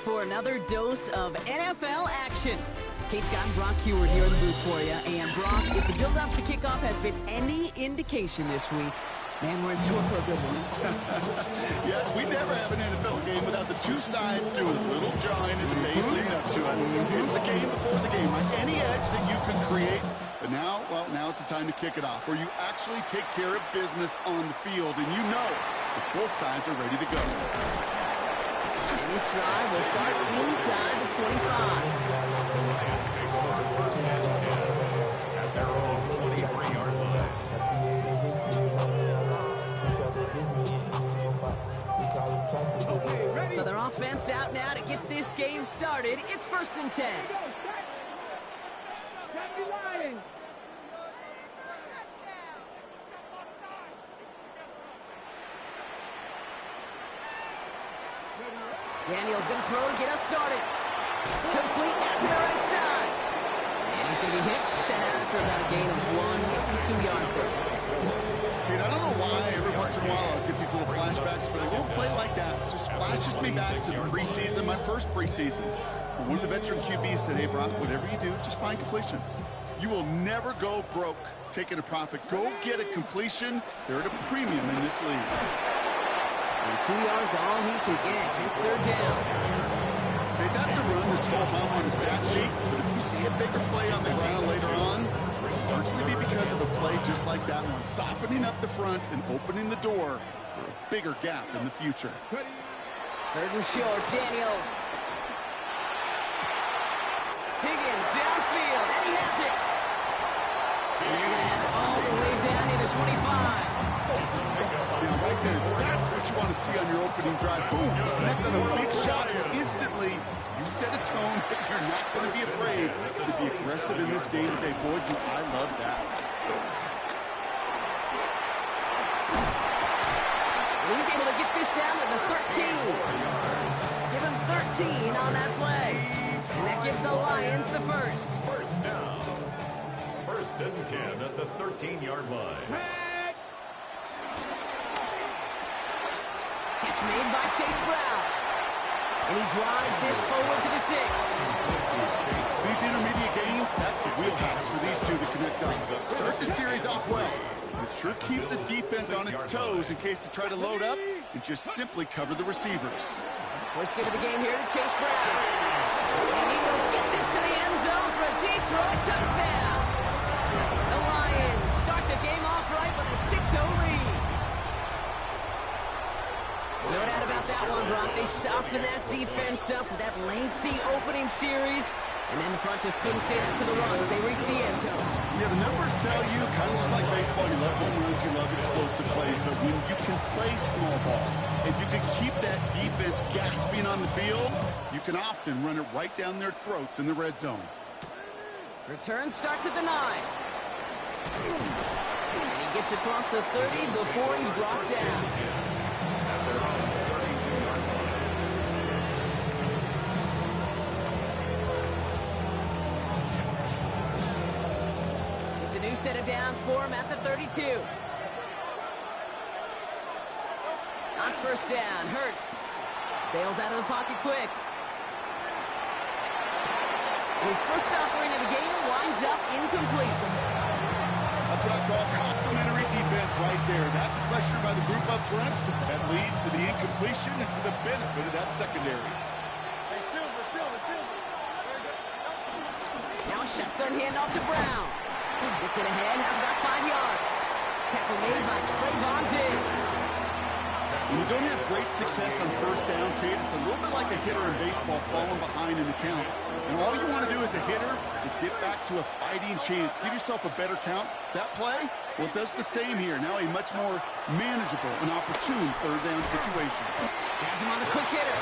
For another dose of NFL action. Kate Scott and Brock Heward here in the booth for you. And Brock, if the build-up to kickoff has been any indication this week, man, we're in store for a good one. Yeah, we never have an NFL game without the two sides doing a little jawing in the days leading up to it. It's the game before the game, like any edge that you can create. But now, well, now it's the time to kick it off, where you actually take care of business on the field, and you know that both sides are ready to go. And this drive will start inside the 25. At their own 23-yard line. So their offense out now to get this game started. It's 1st and 10. Daniel's going to throw to get us started. Complete out to the right side. And he's going to be hit, sent out after about a gain of 1 2 yards there. Kate, I don't know why every once in a while I'll get these little flashbacks, but a little play like that just flashes me back to the preseason, my first preseason. One of the veteran QBs said, hey, Brock, whatever you do, just find completions. You will never go broke taking a profit. Go get a completion. They're at a premium in this league. And 2 yards all he can get. It's 3rd down. Okay, that's a run that's ho-hum on the stat sheet. But if you see a bigger play on the ground later on, it'll largely be because of a play just like that one, softening up the front and opening the door for a bigger gap in the future. 3rd and short, Daniels. Higgins downfield, and he has it. And they're going to have it all the way down to the 25. Now, right there, that's what you want to see on your opening drive. Boom, connect on a big shot, and instantly you set a tone that you're not going to be afraid to be aggressive in this game today. Boy, do I love that. He's able to get this down to the 13. Give him 13 on that play. And that gives the Lions the first. First down. 1st and 10 at the 13-yard line. Catch made by Chase Brown. And he drives this forward to the 6. These intermediate gains, that's the wheelhouse for these two to connect on. Start the series off well. It sure keeps the defense on its toes in case they try to load up and just simply cover the receivers. First get of the game here to Chase Brown. And he will get this to the end zone for a Detroit touchdown. The Lions start the game off right with a 6-0 lead. No doubt about that one, Brock. They softened that defense up with that lengthy opening series. And then the front just couldn't stand up to the run as they reached the end zone. Yeah, the numbers tell you, kind of just like baseball, you love home runs, you love explosive plays, but when you can play small ball, and you can keep that defense gasping on the field, you can often run it right down their throats in the red zone. Return starts at the 9. And he gets across the 30 before he's brought down. It's a new set of downs for him at the 32. On 1st down, Hurts bails out of the pocket quick. His first offering of the game winds up incomplete. That's what I call complimentary defense right there. That pressure by the group up front, that leads to the incompletion and to the benefit of that secondary. Now a shotgun handoff to Brown. Gets it ahead, has about 5 yards. Tackle made by Trayvon Diggs. When you don't have great success on 1st down, Kate, it's a little bit like a hitter in baseball falling behind in the count. And all you want to do as a hitter is get back to a fighting chance. Give yourself a better count. That play, well, it does the same here. Now a much more manageable and opportune 3rd down situation. Has him on a quick hitter.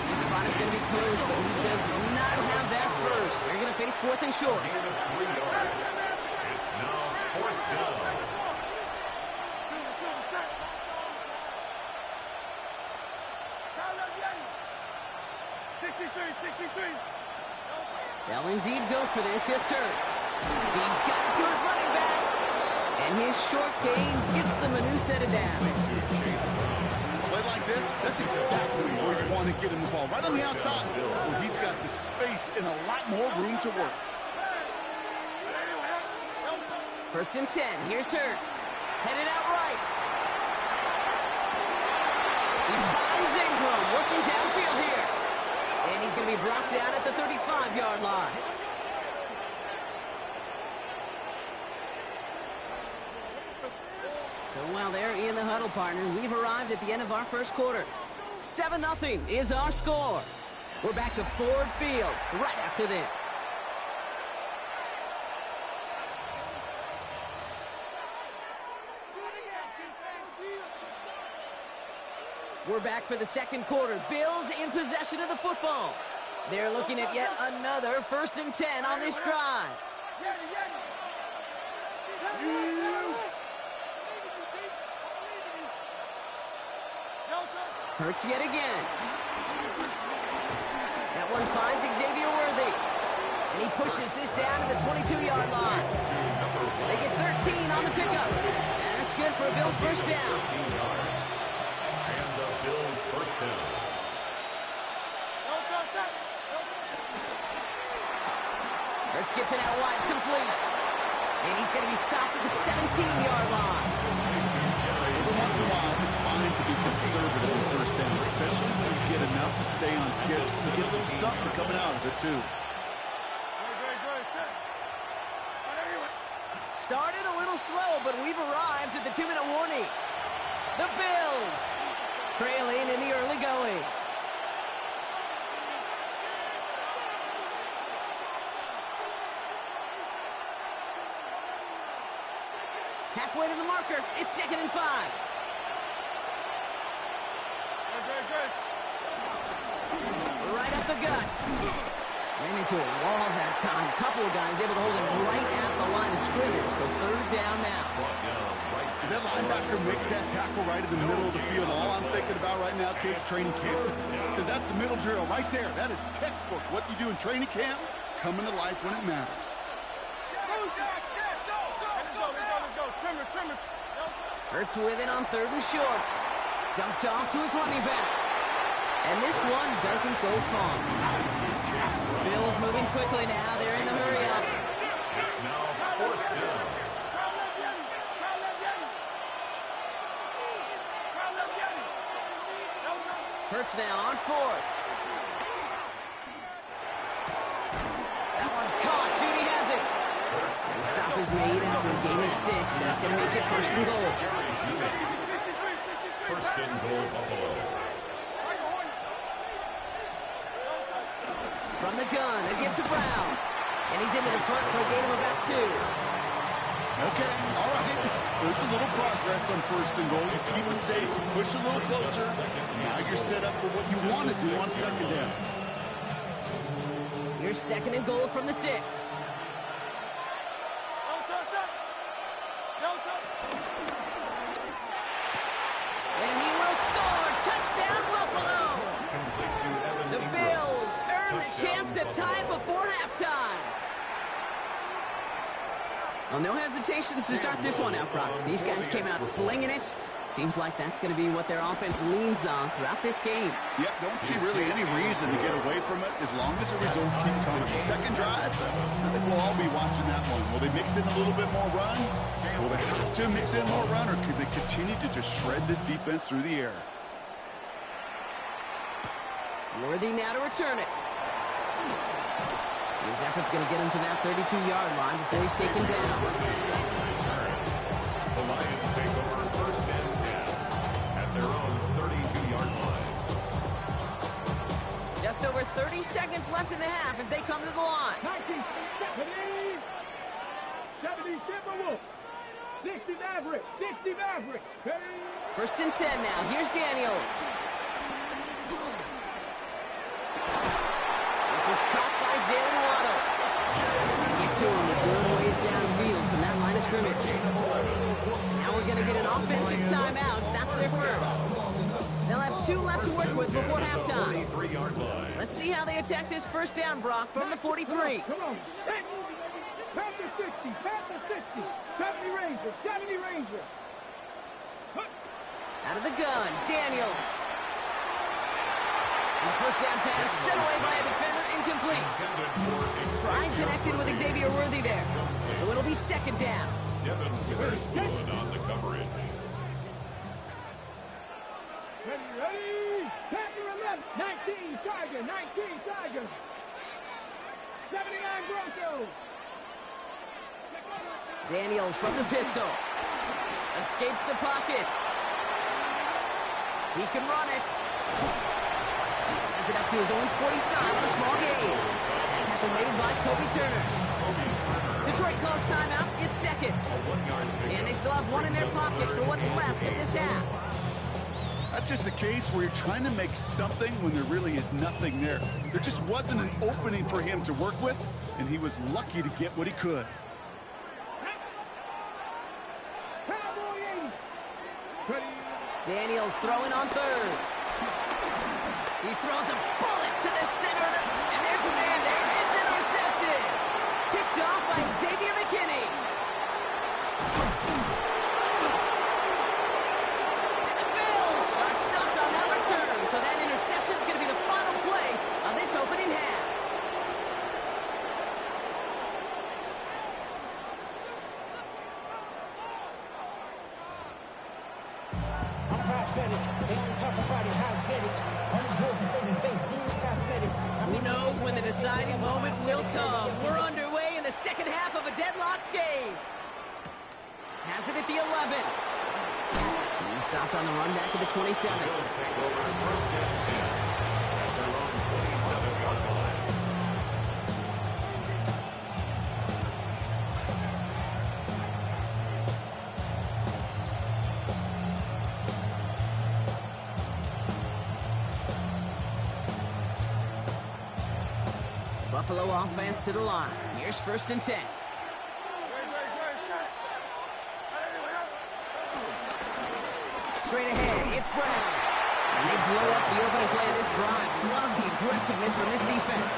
This spot is going to be closed, but he does not have that first. They're going to face 4th and short. It's now 4th down. They'll indeed go for this. It's Hurts. He's got it to his running back. And his short gain gets them a new set of downs. Play play like this, that's exactly where you want to get him the ball. Right on the outside, where he's got the space and a lot more room to work. 1st and 10. Here's Hurts. Headed out right. He finds Ingram working downfield here. And he's going to be brought down at the 35-yard line. So while they're in the huddle, partner, we've arrived at the end of our first quarter. 7-0 is our score. We're back to Ford Field right after this. We're back for the second quarter. Bills in possession of the football. They're looking at yet another 1st and 10 on this drive. Hurts yet again. That one finds Xavier Worthy. And he pushes this down to the 22-yard line. They get 13 on the pickup. And that's good for a Bills first down. And the Bills first down. Hurts gets it out wide, complete. And he's going to be stopped at the 17-yard line. Every once in a while, it's fine to be conservative on 1st down, especially if you get enough to stay on schedule. You get a little something coming out of it, too. Started a little slow, but we've arrived at the 2-minute warning. The Bills trailing in the early going. Halfway to the marker. It's 2nd and 5. Right up the gut. Ran into a wall that time. A couple of guys able to hold him right at the line of scrimmage. So 3rd down now. As that linebacker makes that tackle right in the middle of the field, all I'm thinking about right now, kids, training camp. Because that's the middle drill right there. That is textbook. What you do in training camp, coming to life when it matters. Hurts with it on 3rd and short. Dumped off to his running back. And this one doesn't go far. Bills moving quickly now. They're in the hurry up. It's now 4th down. Hurts now on 4th. That one's caught. Judy has it. The stop is made after a gain of 6. That's going to make it 1st and goal. 1st and goal, Buffalo. From the gun, again to Brown. And he's into the front for a gain of about 2. Okay, all right. There's a little progress on 1st and goal. You keep it safe, you push a little closer. Now you're set up for what you want to do on 2nd down. Here's 2nd and goal from the 6. And he will score. Touchdown, Buffalo. The Bills earn the chance to tie before halftime. Well, no hesitations to start this one out, Brock. These guys came out slinging it. Seems like that's going to be what their offense leans on throughout this game. Yep, don't see really any reason to get away from it as long as the results keep coming. 2nd drive, I think we'll all be watching that one. Will they mix in a little bit more run? Will they have to mix in more run, or could they continue to just shred this defense through the air? Worthy now to return it. His effort's going to get him to that 32-yard line before he's taken down. The Lions take over 1st and 10 at their own 32-yard line. Just over 30 seconds left in the half as they come to the line. 70 Timberwolves. 60 Mavericks. 60 Mavericks. 1st and 10 now. Here's Daniels. This is caught by Jalen Waddle. And they get to him a good ways downfield from that line of scrimmage. Now we're going to get an offensive timeout. That's their first. They'll have 2 left to work with before halftime. Let's see how they attack this 1st down, Brock, from the 43. Come on. Hey. Pass the 60. Pass the 60. 70 Rangers. 70 Rangers. Out of the gun, Daniels. And the first down pass sent away by a defender, incomplete. Pride connected with Xavier Worthy there. So it'll be second down. Devin Witherspoon on the coverage. Ready? Chapter 11. 19 Tigers. 19 Tigers. 79 Broncos. Daniels from the pistol. Escapes the pocket. He can run it. Has it up to his own 45 on a small gain. That tackle made by Kobe Turner. Detroit calls timeout. It's second. And they still have one in their pocket for what's left of this half. That's just a case where you're trying to make something when there really is nothing there. There just wasn't an opening for him to work with, and he was lucky to get what he could. Daniels throwing on third. He throws a bullet to the center, and there's a man there. It's intercepted. Picked off by Xavier McKinney. And the Bills are stopped on that return, so that interception is going to be the final play of this opening half. They only talk about it, how get it. All this growth is saving face, seeing the cosmetics. Who knows when the deciding moment will come? We're underway in the second half of a deadlocked game. Has it at the 11. He stopped on the run back at the 27. Bills take over first and 10 at their own 27-yard line. Buffalo offense to the line. Here's first and 10. Straight ahead, it's Brown. And they blow up the opening play of this drive. Love the aggressiveness from this defense.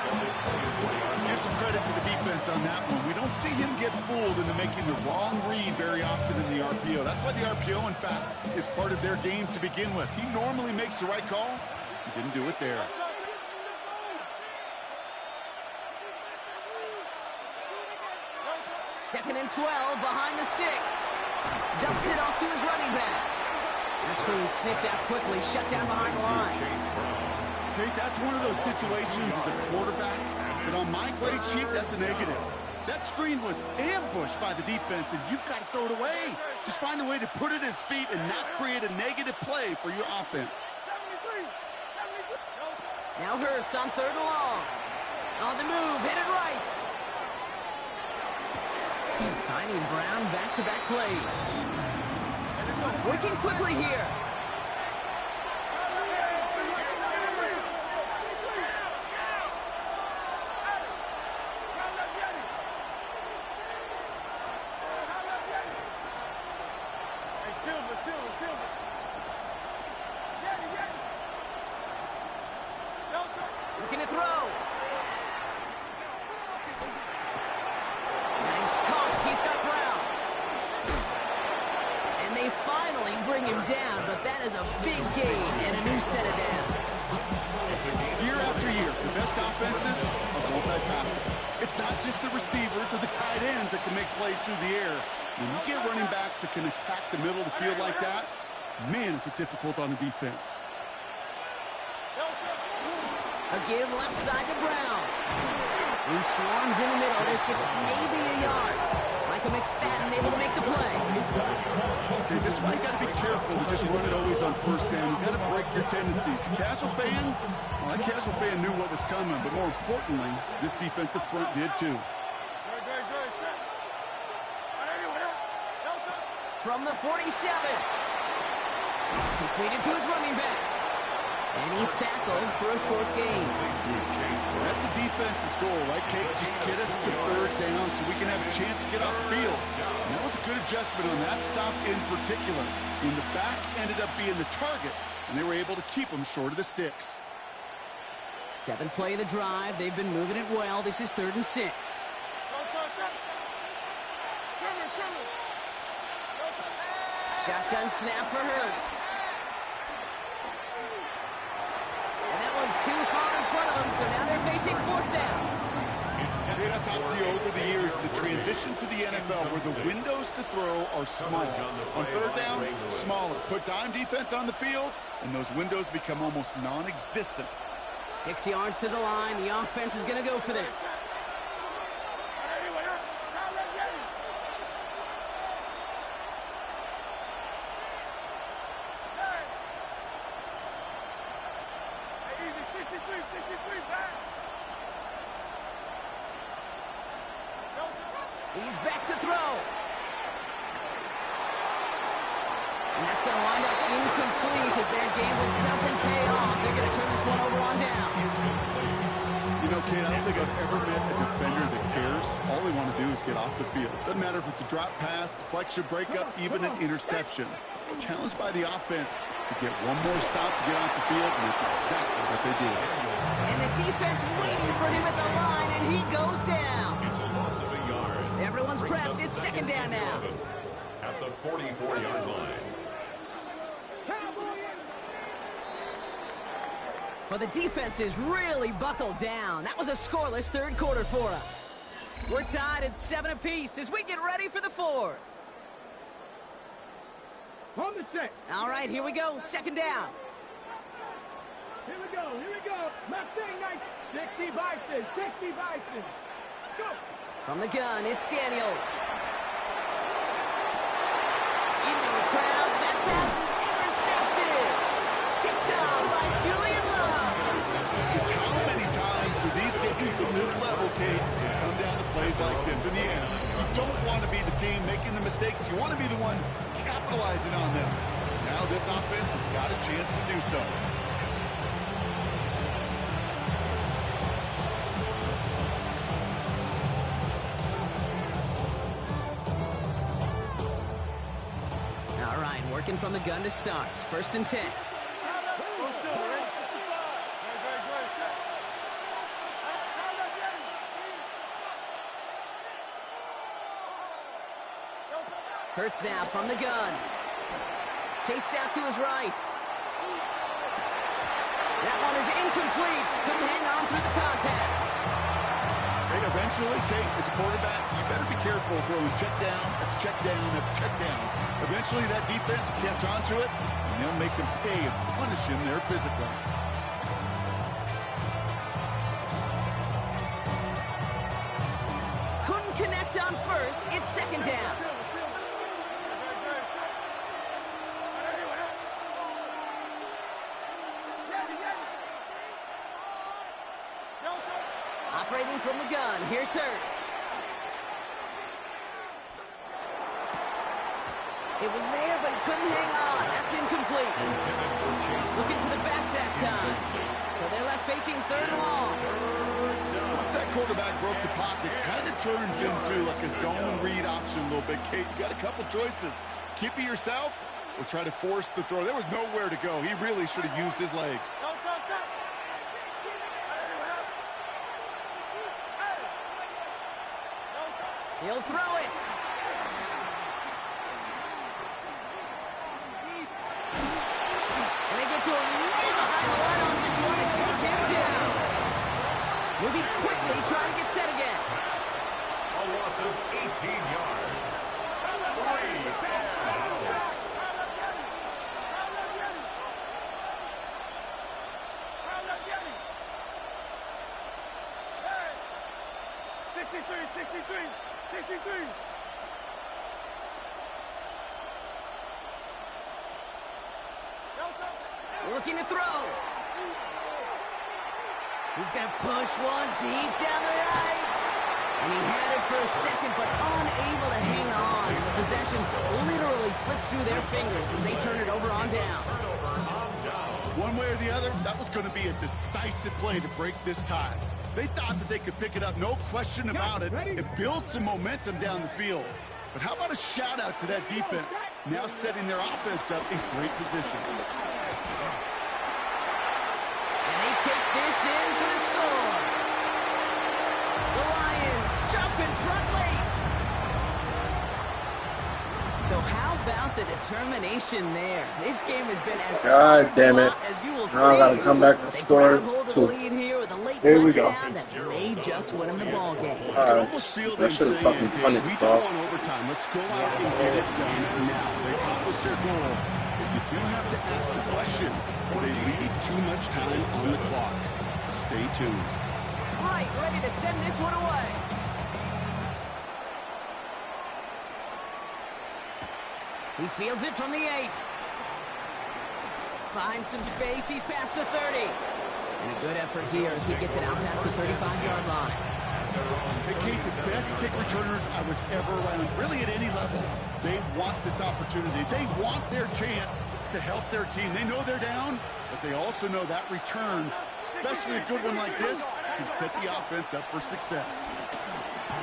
Give some credit to the defense on that one. We don't see him get fooled into making the wrong read very often in the RPO. That's why the RPO, in fact, is part of their game to begin with. He normally makes the right call. He didn't do it there. Second and 12 behind the sticks. Dumps it off to his running back. That screen sniffed out quickly, shut down behind the line. Okay, that's one of those situations as a quarterback that on my grade sheet, that's a negative. That screen was ambushed by the defense, and you've got to throw it away. Just find a way to put it at his feet and not create a negative play for your offense. Now Hurts on third and long. On the move, hit it right. Heine and Brown back-to-back plays. Working quickly here. Looking to throw. He's got Brown. And they finally bring him down, but that is a big gain and a new set of downs. Year after year, the best offenses are multi-faceted. It's not just the receivers or the tight ends that can make plays through the air. When you get running backs that can attack the middle of the field like that, man, is it difficult on the defense. A give left side to Brown. He swarms in the middle. This gets maybe a yard. Michael McFadden able to make the play. Okay, this is why you got to be careful to just run it always on first down. You got to break your tendencies. Casual fan, well, that casual fan knew what was coming, but more importantly, this defensive front did too. From the 47. Completed to his running back. And he's tackled for a short gain. That's a defense's goal, right, Kate? Just get us to third down so we can have a chance to get off the field. And that was a good adjustment on that stop in particular. When the back ended up being the target, and they were able to keep him short of the sticks. Seventh play of the drive. They've been moving it well. This is 3rd and 6. Shotgun snap for Hurts. too far in front of them, so now they're facing fourth down. Jade, I've talked to you over the years, the transition to the NFL where the windows to throw are small. On third down, smaller. Put dime defense on the field, and those windows become almost non-existent. 6 yards to the line. The offense is going to go for this. He's back to throw. And that's going to wind up incomplete as their gamble doesn't pay off. They're going to turn this one over on downs. You know, Kate, I don't think I've ever met a defender that cares. All they want to do is get off the field. Doesn't matter if it's a drop pass, deflection, breakup, even an interception. Challenged by the offense to get one more stop to get off the field, and that's exactly what they did. And the defense waiting for him at the line, and he goes down. It's a loss of a yard. Everyone's prepped. It's second down now. At the 44-yard line. Well, the defense is really buckled down. That was a scoreless third quarter for us. We're tied at 7 apiece as we get ready for the fourth. On the set. All right, here we go. Second down. Here we go. Mustang 60 Bison. 60 Bison. Go. From the gun, it's Daniels. Into the crowd, and that pass is intercepted. Picked up by Julian Love. Just how many times do these games at this level, Kate, come down to plays like this in the end? You don't want to be the team making the mistakes. You want to be the one capitalizing on them. Now this offense has got a chance to do so. All right, working from the gun to start. First and 10. Hurts now from the gun. Chased out to his right. That one is incomplete. Couldn't hang on through the contact. And eventually, Kate, as a quarterback, you better be careful throwing check down after check down after check down. Eventually, that defense will catch on to it, and they'll make him pay and punish him there physically. Couldn't connect on first. It's second down. Operating from the gun. Here's Hurts. It was there, but he couldn't hang on. That's incomplete. Looking for the back that time. So they're left facing third and long. Once that quarterback broke the pocket, it kind of turns into like a zone read option a little bit, Kate. You got a couple choices. Keep it yourself or try to force the throw. There was nowhere to go. He really should have used his legs. He'll throw it. And they get to him way behind the line on this one and take him down. Moving quickly, trying to get set again. A loss of 18 yards. 3 and out. Looking to throw. He's going to push one deep down the right. And he had it for a second, but unable to hang on. And the possession literally slipped through their fingers as they turn it over on downs. One way or the other, that was going to be a decisive play to break this tie. They thought that they could pick it up, no question about it, and build some momentum down the field. But how about a shout-out to that defense, now setting their offense up in great position. And they take this in for the score. The Lions jump in front late. So how about the determination there? This game has been as God damn it. as you will see. Now I gotta come back and They score grab hold of the 2. lead here with a late Here we go. touchdown that may just win them the ball game. Almost feel them That should have saying, fucking "Hey, punted, we dog. don't want overtime. Let's go out and get it done now." They accomplished their goal. But you do have to ask the question, do they leave too much time on the clock? Stay tuned. Right, ready to send this one away. He fields it from the 8. Finds some space. He's past the 30. And a good effort here as he gets it out past the 35-yard line. Hey, Kate, the best kick returners I was ever around, really at any level, they want this opportunity. They want their chance to help their team. They know they're down, but they also know that return, especially a good one like this, can set the offense up for success.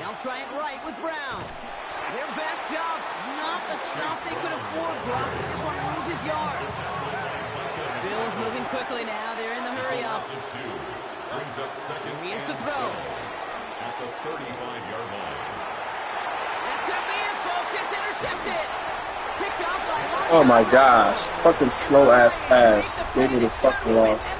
They'll try it right with Brown. They're backed up. Not a stop they could afford, Brock. He just won't lose his yards. Bills moving quickly now. They're in the hurry up. Brings up second. He is to throw. At the 35-yard line. That could be it, folks. It's intercepted. Picked up by Marshall. Oh my gosh. Fucking slow ass pass. Gave me the fucking loss.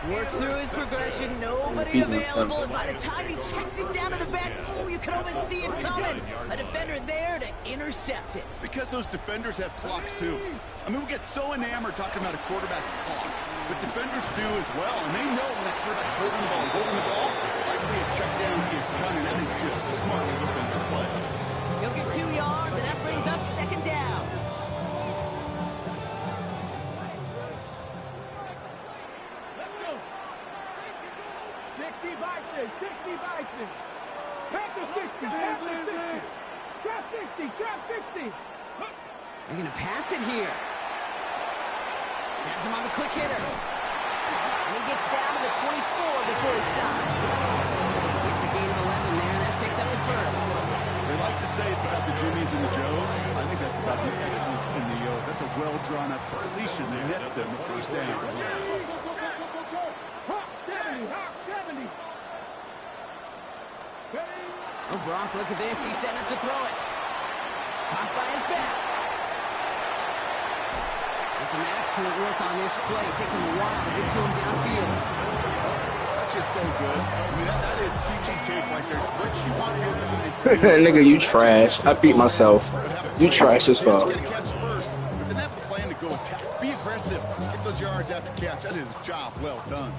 Work through his progression, nobody available, and by the time he checks it down to the back, oh, you can almost see it coming. A defender there to intercept it. Because those defenders have clocks too. I mean, we get so enamored talking about a quarterback's clock, but defenders do as well, and they know when that quarterback's holding the ball, likely a check down is coming. That is just smart defensive play. He'll get 2 yards, and that brings up second down. They're going to pass it here. Has him on the quick hitter. And he gets down to the 24 before he stops. It's a gain of 11 there. That picks up the first. They like to say it's about the Jimmies and the Joes. I think that's about the X's and the O's. That's a well-drawn-up completion that nets them the first down. Oh, Brock, look at this. He's setting up to throw it. Caught by his back. And some excellent work on this play. It takes him a while to get to him downfield. That's just so good. I mean, that is teaching tape right there. It's what you want your guys to do. Nigga, you trash. I beat myself. You trash as fuck. Get a catch first, but then have a plan to go attack. Be aggressive. Get those yards after catch. That is a job well done.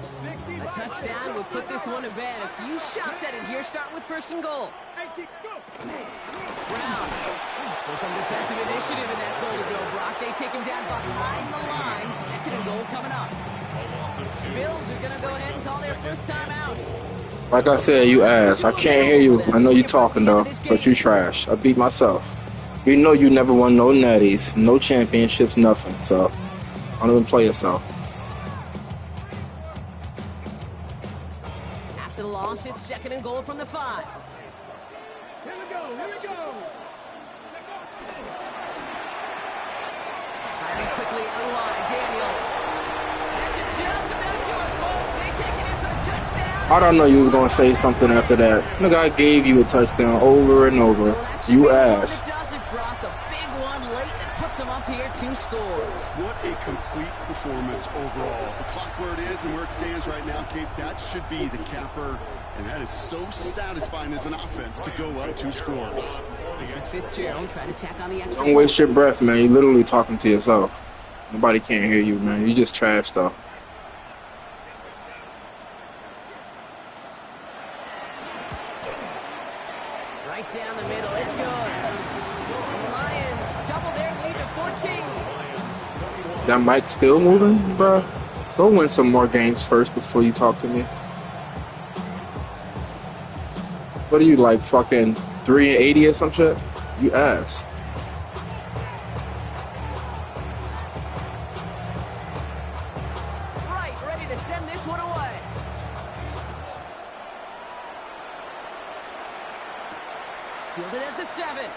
A touchdown will put this one to bed. A few shots at it here, starting with first and goal. Brown. So some defensive initiative in that goal to go, Brock. They take him down behind the line. Second and goal coming up. Bills are going to go ahead and call their first time out. Like I said, you ass. I can't hear you. I know you talking though, but you trash. I beat myself. You know you never won no natties, no championships, nothing. So don't even play yourself. After the loss, it's second and goal from the 5. Here we go. Firing quickly on the line, Daniels. That's just about do it, folks. They take it in for the touchdown. I don't know you was gonna say something after that. Nigga, I gave you a touchdown over and over. You ass. It does it, Brock. A big one late that puts them up here 2 scores. What a complete performance overall. The clock where it is and where it stands right now, Kate, that should be the capper. And that is so satisfying as an offense to go up 2 scores. This is Fitzgerald trying to tack on the extra. Don't waste your breath, man. You literally talking to yourself. Nobody can't hear you, man. You just trash stuff. Right down the middle. It's good. And the Lions double their lead to 14. That mic still moving, bro? Go win some more games first before you talk to me. What are you, like fucking 380 or some shit? You ass. Right, ready to send this one away. Fielded at the 7.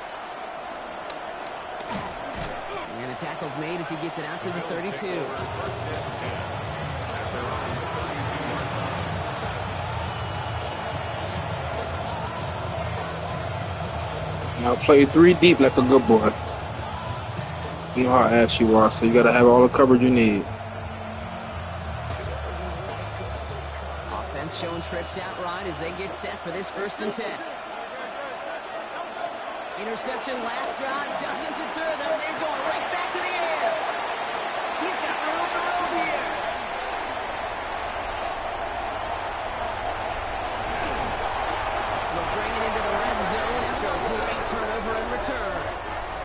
And the tackle's made as he gets it out to the 32. Now play 3 deep like a good boy. You know how ass you are, so you gotta have all the coverage you need. Offense showing trips out right as they get set for this 1st and 10. Interception last drive doesn't deter them. They're going right back to the air.